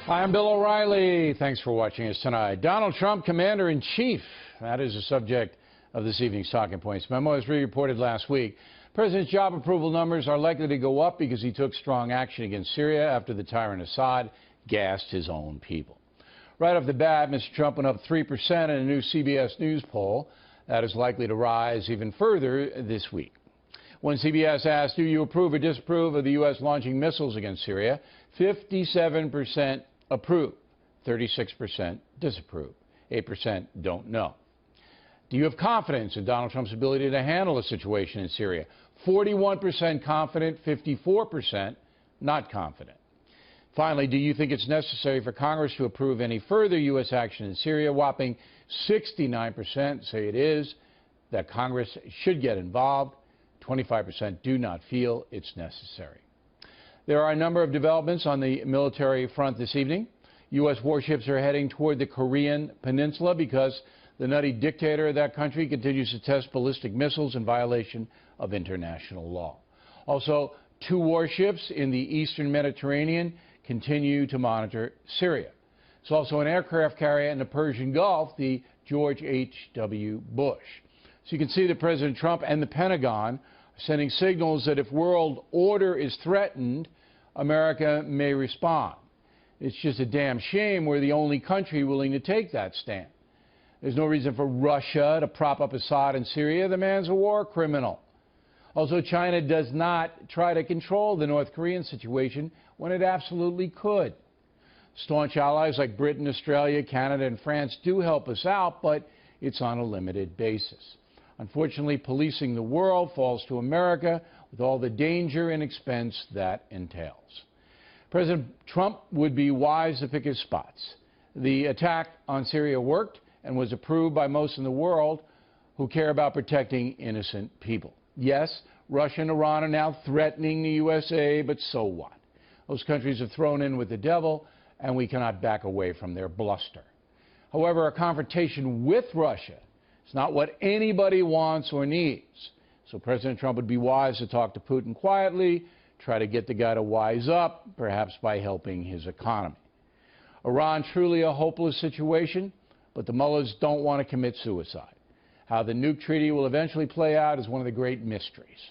Hi, I'm Bill O'Reilly. Thanks for watching us tonight. Donald Trump, Commander-in-Chief. That is the subject of this evening's Talking Points memo. As we reported last week, the President's job approval numbers are likely to go up because he took strong action against Syria after the tyrant Assad gassed his own people. Right off the bat, Mr. Trump went up 3% in a new CBS News poll. That is likely to rise even further this week. When CBS asked, do you approve or disapprove of the U.S. launching missiles against Syria, 57% approve, 36% disapprove, 8% don't know. Do you have confidence in Donald Trump's ability to handle the situation in Syria? 41% confident, 54% not confident. Finally, do you think it's necessary for Congress to approve any further U.S. action in Syria? Whopping 69% say it is, that Congress should get involved. 25% do not feel it's necessary. There are a number of developments on the military front this evening. U.S. warships are heading toward the Korean Peninsula because the nutty dictator of that country continues to test ballistic missiles in violation of international law. Also, 2 warships in the eastern Mediterranean continue to monitor Syria. There's also an aircraft carrier in the Persian Gulf, the George H.W. Bush. So you can see that President Trump and the Pentagon are sending signals that if world order is threatened, America may respond. It's just a damn shame we're the only country willing to take that stand. There's no reason for Russia to prop up Assad in Syria. The man's a war criminal. Also, China does not try to control the North Korean situation when it absolutely could. Staunch allies like Britain, Australia, Canada, and France do help us out, but it's on a limited basis. Unfortunately, policing the world falls to America with all the danger and expense that entails. President Trump would be wise to pick his spots. The attack on Syria worked and was approved by most in the world who care about protecting innocent people. Yes, Russia and Iran are now threatening the USA, but so what? Those countries have thrown in with the devil, and we cannot back away from their bluster. However, a confrontation with Russia is not what anybody wants or needs. So President Trump would be wise to talk to Putin quietly, try to get the guy to wise up, perhaps by helping his economy. Iran, truly a hopeless situation, but the mullahs don't want to commit suicide. How the nuke treaty will eventually play out is one of the great mysteries.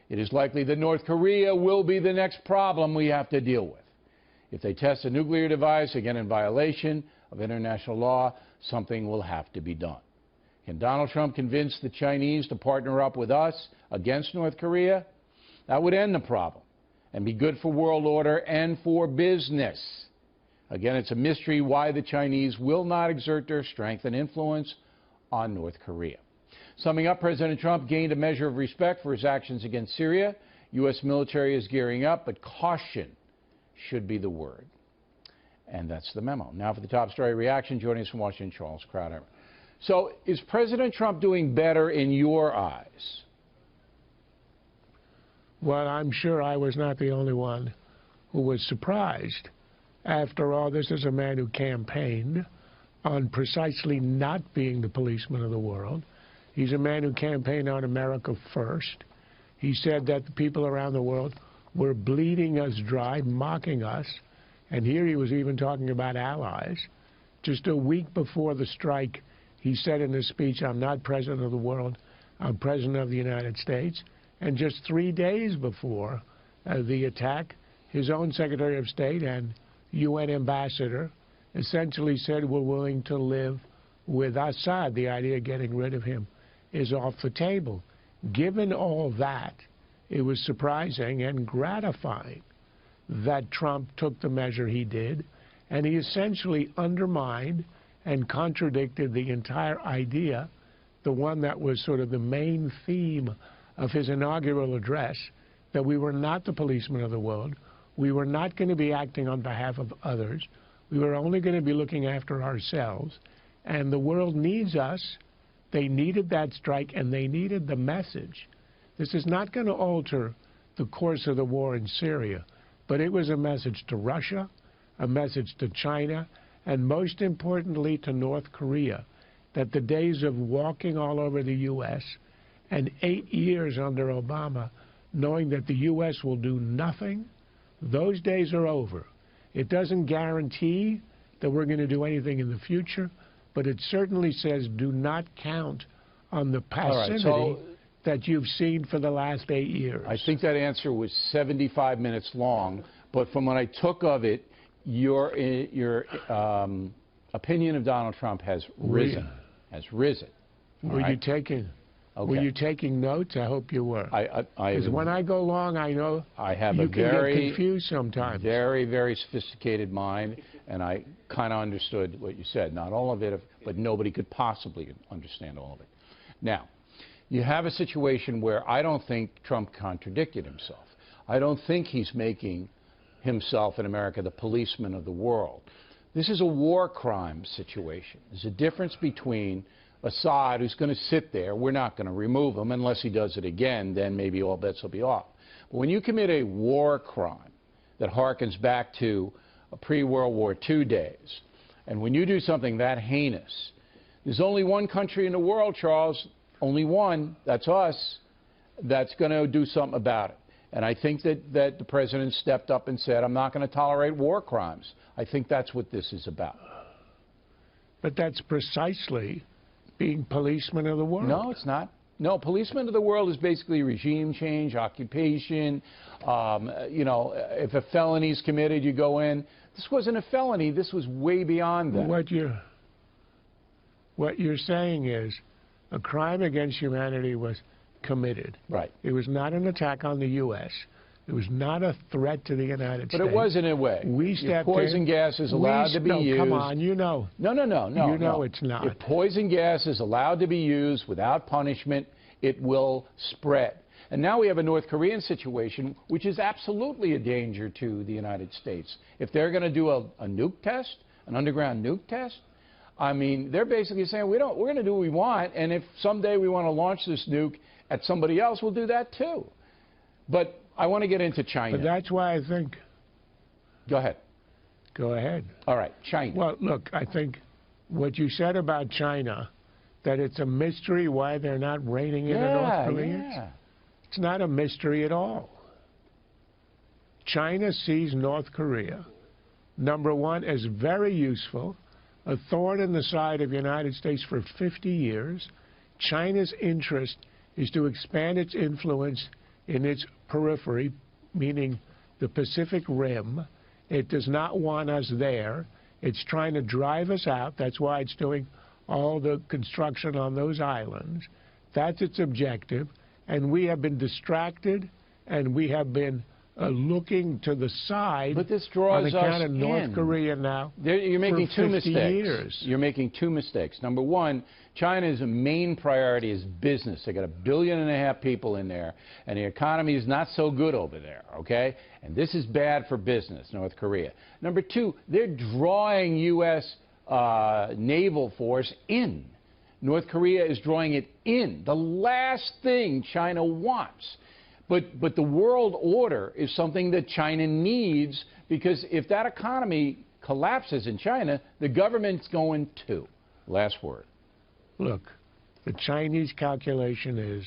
It is likely that North Korea will be the next problem we have to deal with. If they test a nuclear device, again in violation of international law, something will have to be done. Can Donald Trump convince the Chinese to partner up with us against North Korea? That would end the problem and be good for world order and for business. Again, it's a mystery why the Chinese will not exert their strength and influence on North Korea. Summing up, President Trump gained a measure of respect for his actions against Syria. U.S. military is gearing up, but caution should be the word. And that's the memo. Now for the top story reaction, joining us from Washington, Charles Crowder. So is President Trump doing better in your eyes? Well, I'm sure I was not the only one who was surprised. After all, this is a man who campaigned on precisely not being the policeman of the world. He's a man who campaigned on America first. He said that the people around the world were bleeding us dry, mocking us. And here he was even talking about allies. Just a week before the strike, he said in his speech, I'm not president of the world, I'm president of the United States. And just 3 days before the attack, his own Secretary of State and UN ambassador essentially said we're willing to live with Assad. The idea of getting rid of him is off the table. Given all that, it was surprising and gratifying that Trump took the measure he did, and he essentially undermined and contradicted the entire idea, the one that was sort of the main theme of his inaugural address, that we were not the policemen of the world. We were not going to be acting on behalf of others. We were only going to be looking after ourselves. And the world needs us. They needed that strike, and they needed the message. This is not going to alter the course of the war in Syria, but it was a message to Russia, a message to China, and most importantly to North Korea, that the days of walking all over the U.S. and 8 years under Obama knowing that the U.S. will do nothing, those days are over. It doesn't guarantee that we're going to do anything in the future, but it certainly says do not count on the passivity that you've seen for the last 8 years. I think that answer was 75 minutes long, but from what I took of it, your opinion of Donald Trump has risen. Were you taking? Okay. Were you taking notes? I hope you were. Because when I go long, I know I have you a can get very confused sometimes. Very, very sophisticated mind, and I kind of understood what you said. Not all of it, but nobody could possibly understand all of it. Now, you have a situation where I don't think Trump contradicted himself. I don't think he's making himself in America the policeman of the world. This is a war crime situation. There's a difference between Assad, who's going to sit there. We're not going to remove him unless he does it again. Then maybe all bets will be off. But when you commit a war crime that harkens back to pre-World War II days, and when you do something that heinous, there's only one country in the world, Charles, only one, that's us, that's going to do something about it. And I think that the president stepped up and said, I'm not going to tolerate war crimes. I think that's what this is about. But that's precisely being policeman of the world. No, it's not. No, policeman of the world is basically regime change, occupation. You know, if a felony is committed, you go in. This wasn't a felony. This was way beyond that. What you're saying is a crime against humanity was committed. Right. It was not an attack on the U.S. It was not a threat to the United States. But it was in a way. We stepped in. Poison gas is allowed to be used. Come on, you know. No. You know it's not. If poison gas is allowed to be used without punishment, it will spread. And now we have a North Korean situation, which is absolutely a danger to the United States. If they're going to do a nuke test, an underground nuke test, I mean, they're basically saying we're going to do what we want, and if someday we want to launch this nuke at somebody else, we'll do that too. But I want to get into China. But that's why I think... Go ahead. Go ahead. All right, China. Well, look, I think what you said about China, that it's a mystery why they're not reining in the North Koreans. Yeah. It's not a mystery at all. China sees North Korea, number one, as very useful, a thorn in the side of the United States for 50 years. China's interest is to expand its influence in its periphery, meaning the Pacific Rim. It does not want us there. It's trying to drive us out. That's why it's doing all the construction on those islands. That's its objective. And we have been distracted, and we have been looking to the side. But this draws on account us of North Korea now. You're making for 50 two mistakes. Years. You're making two mistakes. Number one, China's main priority is business. They got 1.5 billion people in there, and the economy is not so good over there, okay? And this is bad for business, North Korea. Number two, they're drawing U.S. naval force in. North Korea is drawing it in. The last thing China wants. But the world order is something that China needs, because if that economy collapses in China, the government's going too. Last word. Look, the Chinese calculation is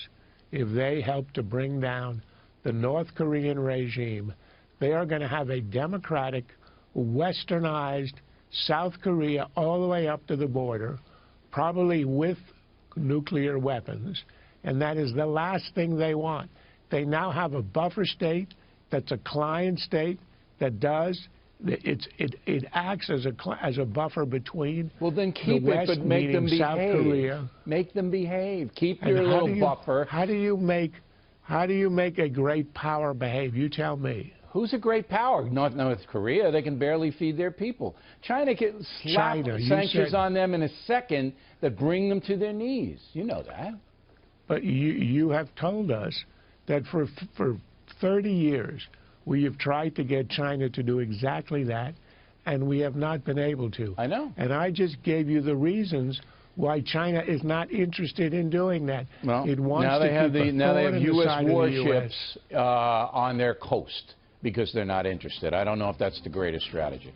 if they help to bring down the North Korean regime, they are going to have a democratic, westernized South Korea all the way up to the border, probably with nuclear weapons, and that is the last thing they want. They now have a buffer state that's a client state that does. It acts as a buffer between. Well, then keep the West, it, but make them behave. South Korea. Make them behave. Keep your little buffer. How do you make a great power behave? You tell me. Who's a great power? Not North Korea. They can barely feed their people. China can slap sanctions on them in a second that bring them to their knees. You know that. But you have told us that for 30 years we have tried to get China to do exactly that, and we have not been able to. I know. And I just gave you the reasons why China is not interested in doing that. Well, it wants now they have U.S. warships on their coast because they're not interested. I don't know if that's the greatest strategy.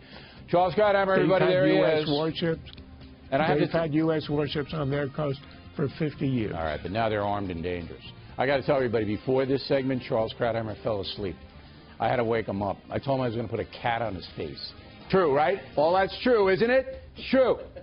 Charles Krauthammer, everybody, there he is. Warships. And they've had U.S. warships on their coast for 50 years. All right, but now they're armed and dangerous. I got to tell everybody, before this segment, Charles Krauthammer fell asleep. I had to wake him up. I told him I was going to put a cat on his face. True, right? All that's true, isn't it? True.